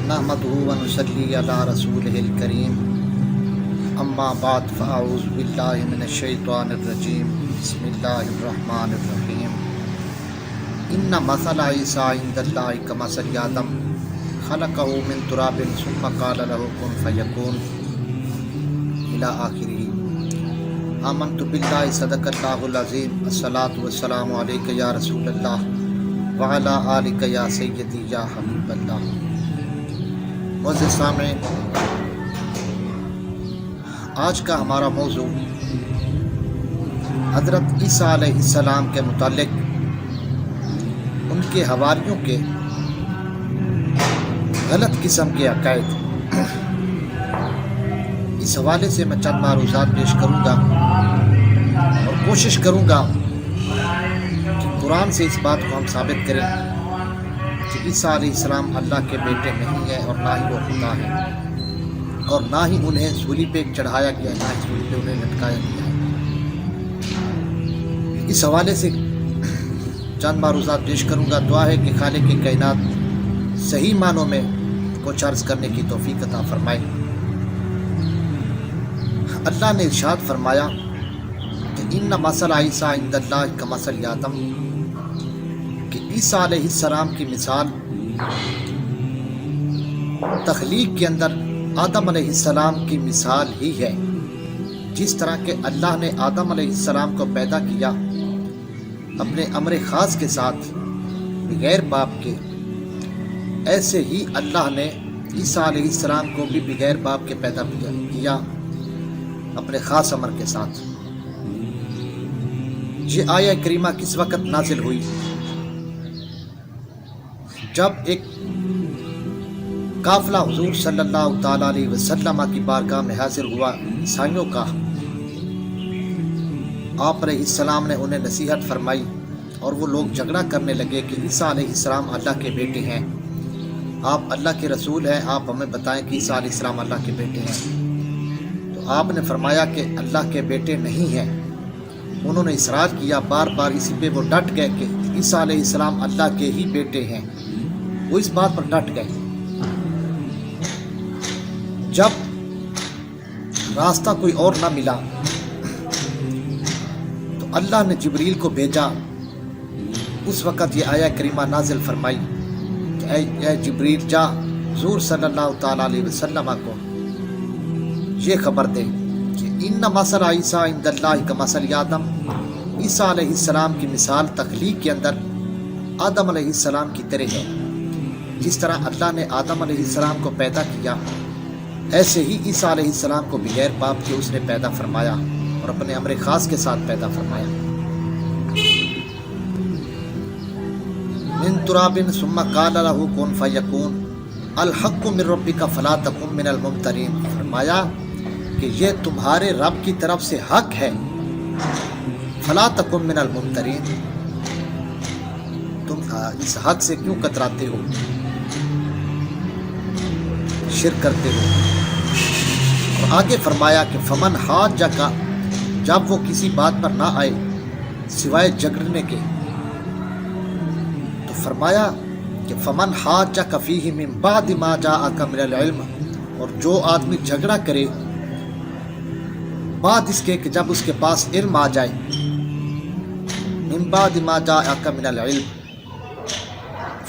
نحمدہ و نصلی علی رسولہ الکریم اما بعد فاعوذ باللہ من الشیطان الرجیم بسم اللہ الرحمن الرحیم ان مثل عیسیٰ عند اللہ کمثل آدم خلقہ من تراب ثم قال له کن فیکون الی آخرہ آمنت باللہ صدق اللہ العظیم الصلاۃ والسلام علیک یا رسول اللہ وعلی آلک یا سیدی یا حبیب اللہ۔ معزز سامعین، آج کا ہمارا موضوع حضرت عیسیٰ علیہ السلام کے متعلق ان کے حواریوں کے غلط قسم کے عقائد، اس حوالے سے میں چند معروضات پیش کروں گا اور کوشش کروں گا کہ قرآن سے اس بات کو ہم ثابت کریں کہ عیسیٰ علیہ السلام اللہ کے بیٹے نہیں ہیں اور نہ ہی وہ خدا ہیں، اور نہ ہی انہیں سولی پہ چڑھایا گیا ہے، نہ ہی سولی پہ انہیں لٹکایا گیا ہے۔ اس حوالے سے چند معروضات پیش کروں گا۔ دعا ہے کہ خالق کائنات صحیح معنوں میں کچھ عرض کرنے کی توفیق عطا فرمائے۔ اللہ نے ارشاد فرمایا کہ ان مثل عیسیٰ عند اللہ کمثل آدم، کہ عیسیٰ علیہ السلام کی مثال تخلیق کے اندر آدم علیہ السلام کی مثال ہی ہے۔ جس طرح کہ اللہ نے آدم علیہ السلام کو پیدا کیا اپنے امر خاص کے ساتھ بغیر باپ کے، ایسے ہی اللہ نے عیسیٰ علیہ السلام کو بھی بغیر باپ کے پیدا کیا اپنے خاص امر کے ساتھ۔ یہ آیہ کریمہ کس وقت نازل ہوئی؟ جب ایک قافلہ حضور صلی اللہ تعالیٰ علیہ وسلم کی بارگاہ میں حاضر ہوا عیسائیوں کا، آپ علیہ السلام نے انہیں نصیحت فرمائی اور وہ لوگ جھگڑا کرنے لگے کہ عیسیٰ علیہ السلام اللہ کے بیٹے ہیں، آپ اللہ کے رسول ہیں، آپ ہمیں بتائیں کہ عیسیٰ علیہ السلام اللہ کے بیٹے ہیں۔ تو آپ نے فرمایا کہ اللہ کے بیٹے نہیں ہیں۔ انہوں نے اصرار کیا، بار بار اسی پہ وہ ڈٹ گئے کہ عیسیٰ علیہ السلام اللہ کے ہی بیٹے ہیں، وہ اس بات پر ڈٹ گئے۔ جب راستہ کوئی اور نہ ملا تو اللہ نے جبریل کو بھیجا۔ اس وقت یہ آیہ کریمہ نازل فرمائی کہ اے جبریل، جا حضور صلی اللہ تعالیٰ علیہ وسلم کو یہ خبر دے کہ ان مثل عیسیٰ عند اللہ کمثل آدم، عیسیٰ علیہ السلام کی مثال تخلیق کے اندر آدم علیہ السلام کی طرح ہے۔ جس طرح اللہ نے آدم علیہ السلام کو پیدا کیا، ایسے ہی عیسیٰ علیہ السلام کو بغیر باپ کے اس نے پیدا فرمایا اور اپنے امر خاص کے ساتھ پیدا فرمایا۔ من تراب ثم قال له کن فیکون الحق من ربک فلا تکن من الممترین، فرمایا کہ یہ تمہارے رب کی طرف سے حق ہے، فلا تکن من الممترین، تم اس حق سے کیوں کتراتے ہو، شرک کرتے ہو۔ اور آگے فرمایا کہ فمن حاجک، جب وہ کسی بات پر نہ آئے سوائے جھگڑنے کے، تو فرمایا کہ فمن حاجک فیہ من بعد ما جاءک من العلم، اور جو آدمی جھگڑا کرے بعد اس کے کہ جب اس کے پاس علم آ جائے، من بعد ما جاءک من العلم،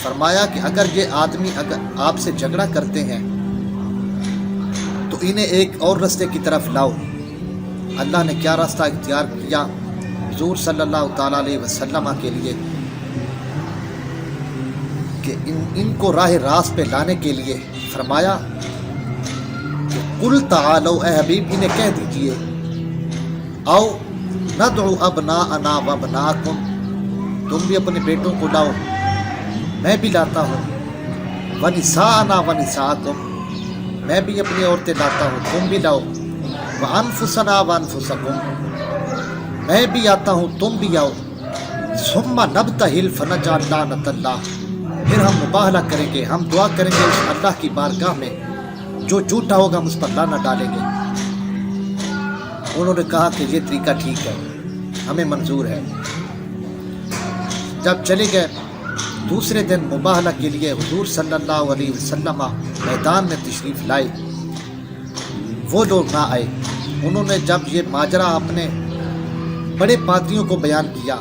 فرمایا کہ اگر یہ آدمی اگر آپ سے جھگڑا کرتے ہیں تو انہیں ایک اور راستے کی طرف لاؤ۔ اللہ نے کیا راستہ اختیار کیا حضور صلی اللہ تعالیٰ علیہ وسلم کے لیے کہ ان کو راہ راست پہ لانے کے لیے فرمایا کہ قل تعالوا، اے حبیب انہیں کہہ دیجئے، او ندعو ابناءنا وابناءکم، تم بھی اپنے بیٹوں کو لاؤ، میں بھی لاتا ہوں، ونساءنا ونساءکم، میں بھی اپنی عورتیں لاتا ہوں، تم بھی لاؤ، وانفسنا وانفسکم، میں بھی آتا ہوں، تم بھی آؤ، ثم نبتہل فنجعل لعنت اللہ، پھر ہم مباہلہ کریں گے، ہم دعا کریں گے اس اللہ کی بارگاہ میں، جو جھوٹا ہوگا ہم اس پر لعنت ڈالیں گے۔ انہوں نے کہا کہ یہ طریقہ ٹھیک ہے، ہمیں منظور ہے۔ جب چلے گئے دوسرے دن مباہلہ کے لیے حضور صلی اللہ علیہ وسلم میدان میں تشریف لائے، وہ لوگ نہ آئے۔ انہوں نے جب یہ ماجرا اپنے بڑے پادریوں کو بیان کیا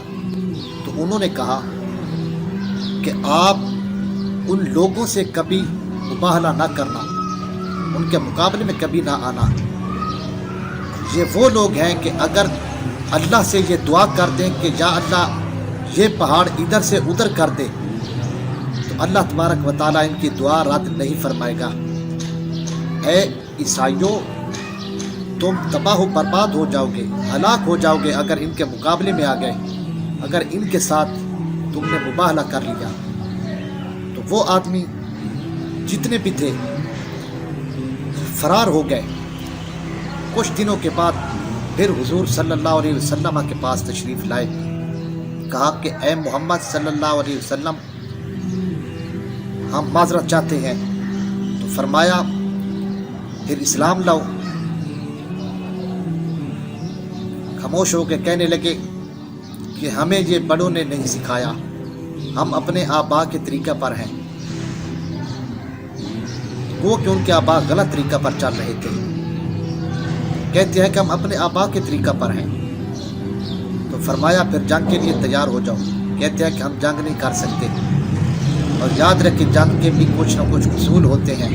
تو انہوں نے کہا کہ آپ ان لوگوں سے کبھی مباہلہ نہ کرنا، ان کے مقابلے میں کبھی نہ آنا۔ یہ وہ لوگ ہیں کہ اگر اللہ سے یہ دعا کر دیں کہ یا اللہ یہ پہاڑ ادھر سے ادھر کر دے تو اللہ تبارک و تعالیٰ ان کی دعا رد نہیں فرمائے گا۔ اے عیسائیوں، تم تباہ و برباد ہو جاؤ گے، ہلاک ہو جاؤ گے اگر ان کے مقابلے میں آ گئے، اگر ان کے ساتھ تم نے مباہلہ کر لیا۔ تو وہ آدمی جتنے بھی تھے فرار ہو گئے۔ کچھ دنوں کے بعد پھر حضور صلی اللہ علیہ وسلم کے پاس تشریف لائے، کہا کہ اے محمد صلی اللہ علیہ وسلم، ہم معذرت چاہتے ہیں۔ تو فرمایا پھر اسلام لاؤ۔ خاموش ہو کے کہنے لگے کہ ہمیں یہ بڑوں نے نہیں سکھایا، ہم اپنے آبا کے طریقہ پر ہیں۔ وہ کہ ان کے آبا غلط طریقہ پر چل رہے تھے، کہتے ہیں کہ ہم اپنے آبا کے طریقہ پر ہیں۔ تو فرمایا پھر جنگ کے لیے تیار ہو جاؤ۔ کہتے ہیں کہ ہم جنگ نہیں کر سکتے، اور یاد رکھیں جنگ کے بھی کچھ نہ کچھ اصول ہوتے ہیں۔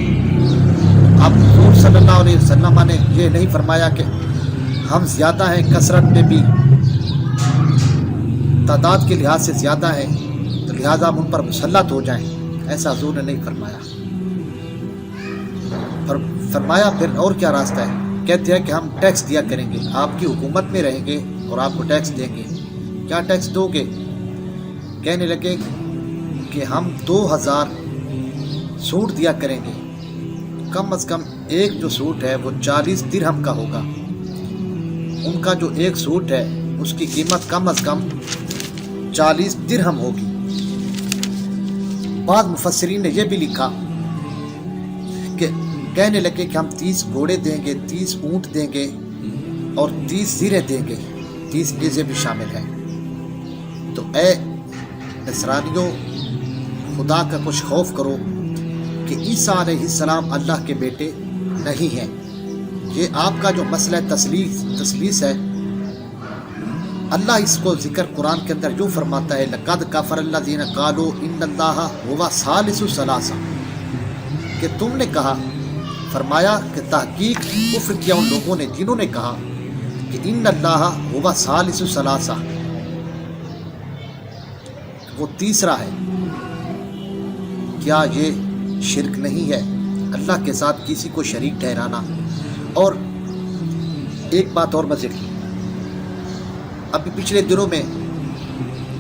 اب حضور صلی اللہ علیہ وسلم نے یہ نہیں فرمایا کہ ہم زیادہ ہیں، کثرت میں بھی تعداد کے لحاظ سے زیادہ ہیں تو لہٰذا ہم ان پر مسلط ہو جائیں، ایسا حضور نے نہیں فرمایا۔ فرمایا پھر اور کیا راستہ ہے؟ کہتے ہیں کہ ہم ٹیکس دیا کریں گے، آپ کی حکومت میں رہیں گے اور آپ کو ٹیکس دیں گے۔ کیا ٹیکس دو گے؟ کہنے لگے کہ ہم 2000 سوٹ دیا کریں گے، کم از کم ایک جو سوٹ ہے وہ 40 درہم کا ہوگا۔ ان کا جو ایک سوٹ ہے اس کی قیمت کم از کم 40 درہم ہوگی۔ بعض مفسرین نے یہ بھی لکھا کہ کہنے لگے کہ ہم 30 گھوڑے دیں گے، 30 اونٹ دیں گے اور 30 زیرے دیں گے، 30 نیزے بھی شامل ہیں۔ تو اے نصرانیوں، خدا کا کچھ خوف کرو کہ عیسیٰ علیہ السلام اللہ کے بیٹے نہیں ہیں۔ یہ آپ کا جو مسئلہ تثلیث ہے، اللہ اس کو ذکر قرآن کے اندر جو فرماتا ہے لَقَدْ كَفَرَ الَّذِينَ قَالُوا إِنَّ اللَّهَ هُوَ ثَالِثُ ثَلَاثَةٍ، کہ تم نے کہا، فرمایا کہ تحقیق کفر کیا ان لوگوں نے جنہوں نے کہا کہ ان اللہ هو ثالث ثلاثہ، وہ تیسرا ہے۔ کیا یہ شرک نہیں ہے اللہ کے ساتھ کسی کو شریک ٹھہرانا؟ اور ایک بات اور میں ذکر، ابھی پچھلے دنوں میں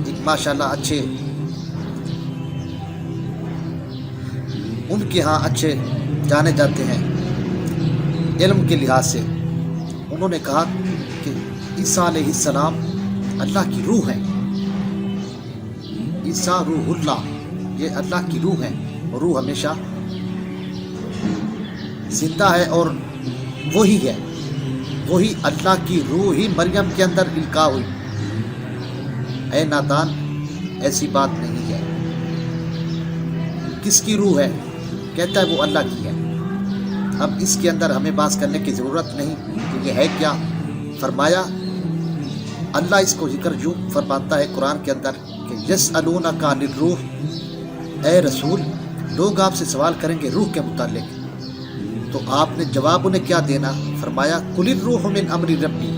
ایک ماشاءاللہ اچھے ان کے ہاں اچھے جانے جاتے ہیں علم کے لحاظ سے، انہوں نے کہا کہ عیسیٰ علیہ السلام اللہ کی روح ہے، عیسیٰ روح اللہ، یہ اللہ کی روح ہے، روح ہمیشہ زندہ ہے اور وہی ہے، وہی اللہ کی روح ہی مریم کے اندر القاء ہوئی۔ اے نادان، ایسی بات نہیں ہے۔ کس کی روح ہے؟ کہتا ہے وہ اللہ کی ہے۔ اب اس کے اندر ہمیں بحث کرنے کی ضرورت نہیں کہ یہ ہے کیا۔ فرمایا اللہ اس کو ذکر یوں فرماتا ہے قرآن کے اندر کہ یسألونک عن الروح، اے رسول لوگ آپ سے سوال کریں گے روح کے متعلق، تو آپ نے جواب انہیں کیا دینا؟ فرمایا قل الروح من امر ربی،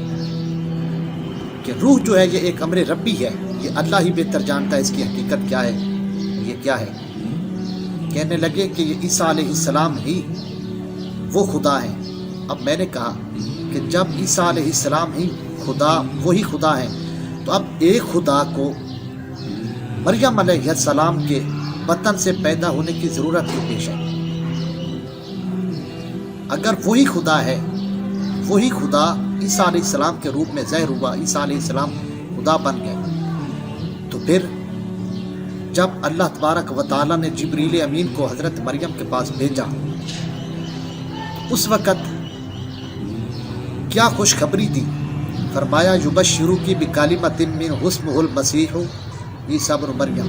کہ روح جو ہے یہ ایک امر ربی ہے، یہ اللہ ہی بہتر جانتا ہے اس کی حقیقت کیا ہے، یہ کیا ہے۔ کہنے لگے کہ یہ عیسیٰ علیہ السلام ہی وہ خدا ہیں۔ اب میں نے کہا کہ جب عیسیٰ علیہ السلام ہی خدا وہی خدا ہیں تو اب ایک خدا کو مریم علیہ السلام کے بطن سے پیدا ہونے کی ضرورت کیوں پیش ہے؟ اگر وہی خدا ہے، وہی خدا عیسیٰ علیہ السلام کے روپ میں ظاہر ہوا، عیسیٰ علیہ السلام خدا بن گئے، تو پھر جب اللہ تبارک و تعالیٰ نے جبریل امین کو حضرت مریم کے پاس بھیجا، اس وقت کیا خوشخبری دی؟ فرمایا یبشرکی بکلمۃ منہ اسمہ المسیح عیسیٰ ابن مریم،